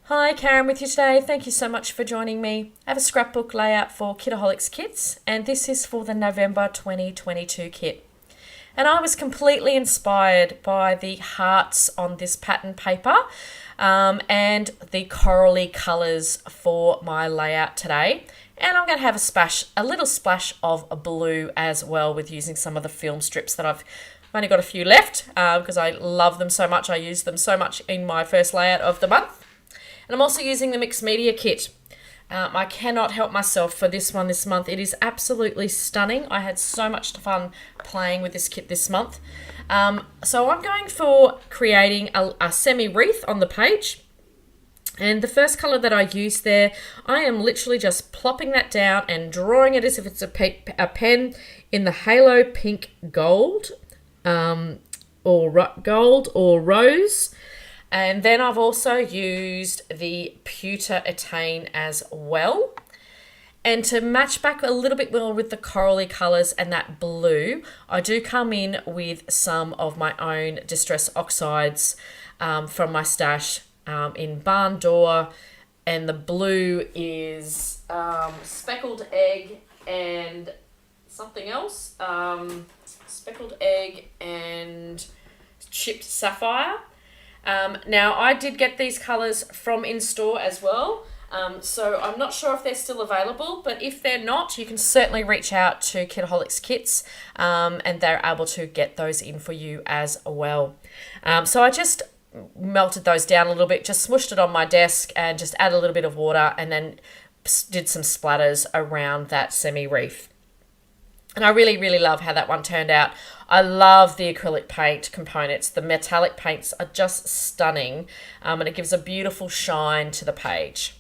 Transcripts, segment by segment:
Hi, Karen with you today. Thank you so much for joining me. I have a scrapbook layout for Kitaholics kits, and this is for the November 2022 kit. And I was completely inspired by the hearts on this pattern paper and the corally colours for my layout today. And I'm going to have a little splash of blue as well with using some of the film strips that I've only got a few left because I love them so much. I use them so much in my first layout of the month. And I'm also using the mixed media kit. I cannot help myself for this one this month. It is absolutely stunning. I had so much fun playing with this kit this month. So I'm going for creating a semi-wreath on the page. And the first colour that I used there, I am literally just plopping that down and drawing it as if it's a pen in the halo pink gold or rose. And then I've also used the pewter Etain as well. And to match back a little bit more with the corally colours and that blue, I do come in with some of my own Distress Oxides from my stash in Barn Door. And the blue is speckled egg and something else. Speckled egg and chipped sapphire. Now, I did get these colours from in-store as well, so I'm not sure if they're still available, but if they're not, you can certainly reach out to Kitaholics Kits, and they're able to get those in for you as well. So I just melted those down a little bit, just smooshed it on my desk and just added a little bit of water and then did some splatters around that semi-wreath. And I really, really love how that one turned out. I love the acrylic paint components. The metallic paints are just stunning, and it gives a beautiful shine to the page.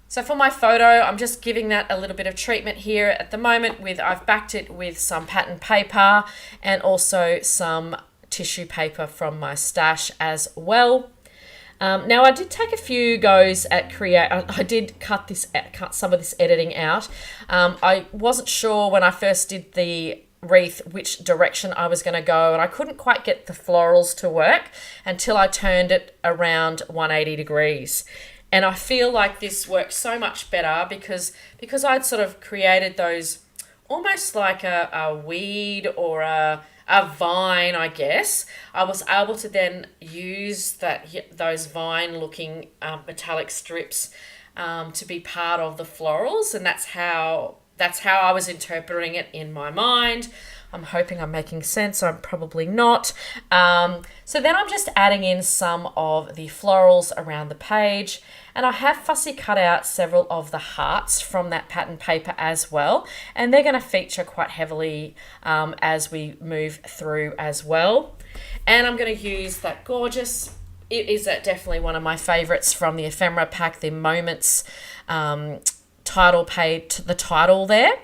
So for my photo, I'm just giving that a little bit of treatment here at the moment. I've backed it with some pattern paper and also some tissue paper from my stash as well. Now I did take a few goes at I did cut some of this editing out. I wasn't sure when I first did the wreath which direction I was going to go, and I couldn't quite get the florals to work until I turned it around 180 degrees. And I feel like this works so much better because I'd sort of created those almost like a weed or a vine, I guess. I was able to then use those vine-looking metallic strips to be part of the florals, and that's how I was interpreting it in my mind. I'm hoping I'm making sense. I'm probably not. So then I'm just adding in some of the florals around the page. And I have fussy cut out several of the hearts from that pattern paper as well. And they're going to feature quite heavily as we move through as well. And I'm going to use that gorgeous, it is definitely one of my favorites from the ephemera pack, the Moments title page, the title there.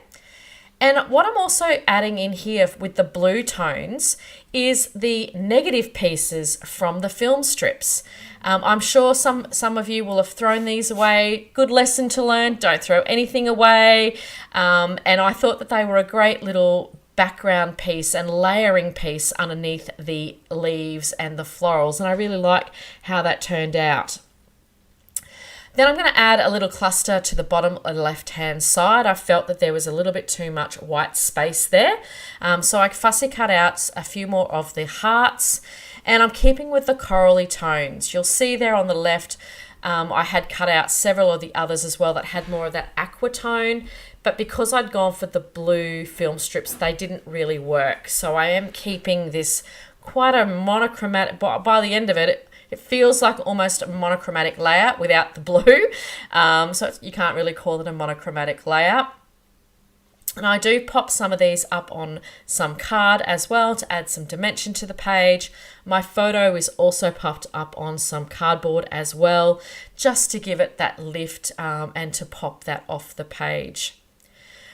And what I'm also adding in here with the blue tones is the negative pieces from the film strips. I'm sure some of you will have thrown these away. Good lesson to learn. Don't throw anything away. And I thought that they were a great little background piece and layering piece underneath the leaves and the florals. And I really like how that turned out. Then I'm going to add a little cluster to the bottom left-hand side. I felt that there was a little bit too much white space there. So I fussy cut out a few more of the hearts, and I'm keeping with the corally tones. You'll see there on the left, I had cut out several of the others as well that had more of that aqua tone, but because I'd gone for the blue film strips, they didn't really work. So I am keeping this quite a monochromatic, by the end of it, it feels like almost a monochromatic layout without the blue. So you can't really call it a monochromatic layout. And I do pop some of these up on some card as well to add some dimension to the page. My photo is also popped up on some cardboard as well, just to give it that lift and to pop that off the page.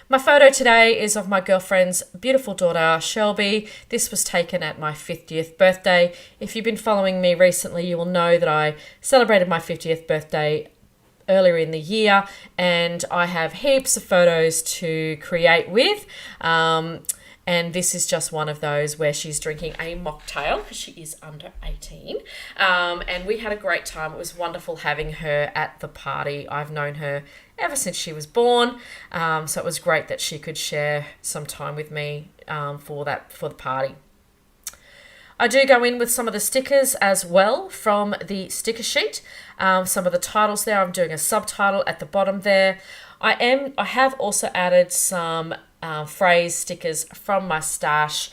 My photo today is of my girlfriend's beautiful daughter, Shelby. This was taken at my 50th birthday. If you've been following me recently, you will know that I celebrated my 50th birthday earlier in the year, and I have heaps of photos to create with. And this is just one of those where she's drinking a mocktail because she is under 18. And we had a great time. It was wonderful having her at the party. I've known her ever since she was born. So it was great that she could share some time with me for the party. I do go in with some of the stickers as well from the sticker sheet. Some of the titles there, I'm doing a subtitle at the bottom there. I have also added some phrase stickers from my stash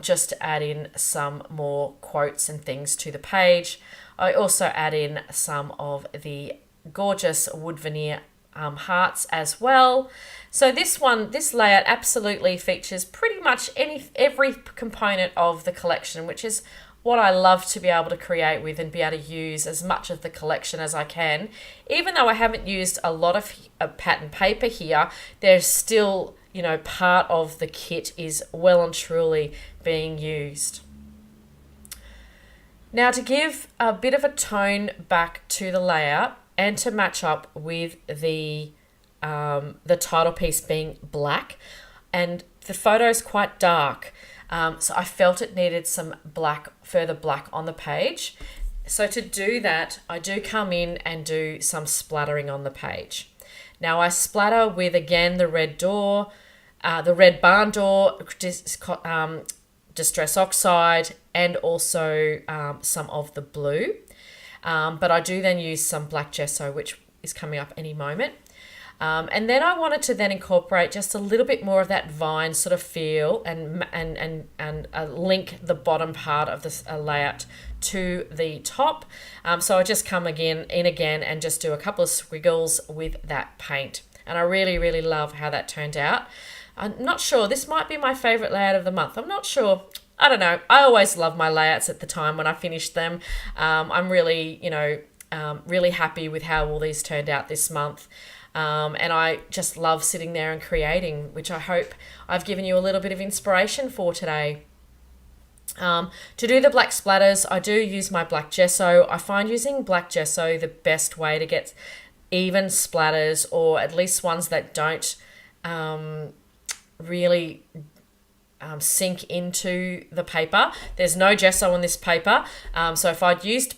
just to add in some more quotes and things to the page. I also add in some of the gorgeous wood veneer hearts as well. So this layout absolutely features pretty much every component of the collection, which is what I love to be able to create with and be able to use as much of the collection as I can. Even though I haven't used a lot of pattern paper here, there's still, part of the kit is well and truly being used. Now, to give a bit of a tone back to the layout and to match up with the title piece being black, and the photo is quite dark, so I felt it needed some further black on the page. So to do that, I do come in and do some splattering on the page. Now I splatter with, again, the red door, the red barn door, Distress Oxide, and also some of the blue. But I do then use some black gesso, which is coming up any moment. And then I wanted to then incorporate just a little bit more of that vine sort of feel and link the bottom part of this layout to the top. So I just come again and just do a couple of squiggles with that paint. And I really, really love how that turned out. I'm not sure. This might be my favorite layout of the month. I'm not sure. I don't know. I always love my layouts at the time when I finish them. I'm really, really happy with how all these turned out this month. And I just love sitting there and creating, which I hope I've given you a little bit of inspiration for today. To do the black splatters, I do use my black gesso. I find using black gesso the best way to get even splatters, or at least ones that don't really sink into the paper. There's no gesso on this paper, so if I'd used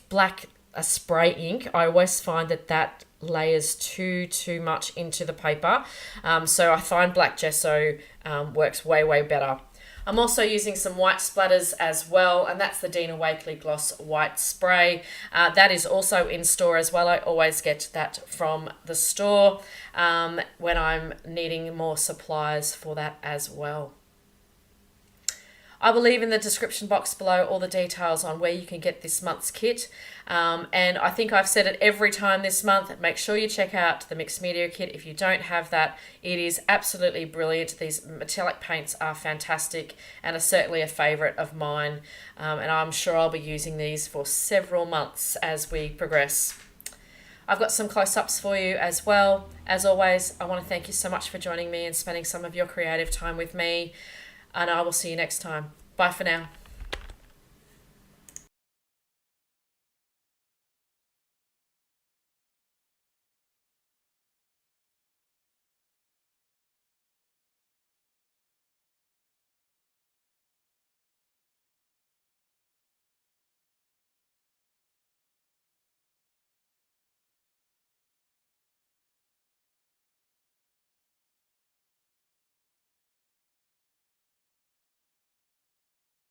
a spray ink, I always find that layers too much into the paper. So I find black gesso works way better. I'm also using some white splatters as well, and that's the Dina Wakley Gloss White Spray. That is also in store as well. I always get that from the store when I'm needing more supplies for that as well. I will leave in the description box below all the details on where you can get this month's kit. And I think I've said it every time this month. Make sure you check out the Mixed Media kit. If you don't have that, it is absolutely brilliant. These metallic paints are fantastic and are certainly a favourite of mine. And I'm sure I'll be using these for several months as we progress. I've got some close-ups for you as well. As always, I want to thank you so much for joining me and spending some of your creative time with me. And I will see you next time. Bye for now.